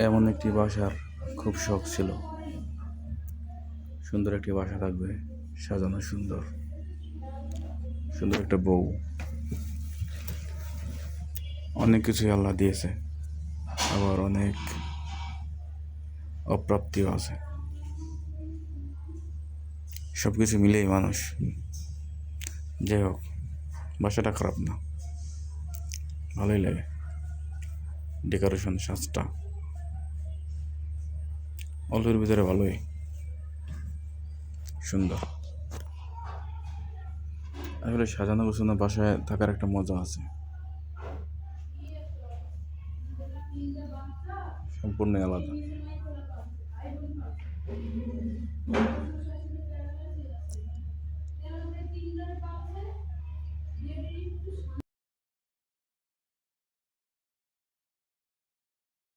এমন একটি বাসার খুব শখ ছিল। সুন্দর একটি বাসা থাকবে, সাজানো সুন্দর, সুন্দর একটা বউ। অনেক কিছুই আল্লাহ দিয়েছে, আবার অনেক অপ্রাপ্তিও আছে। সব কিছু মিলেই মানুষ। যাই হোক, বাসাটা খারাপ না, ভালোই লাগে। ডেকোরেশন, সাজটা অল্পের ভিতরে ভালোই সুন্দর। আসলে সাজানো গোছানো বাসায় থাকার একটা মজা আছে, সম্পূর্ণ আলাদা।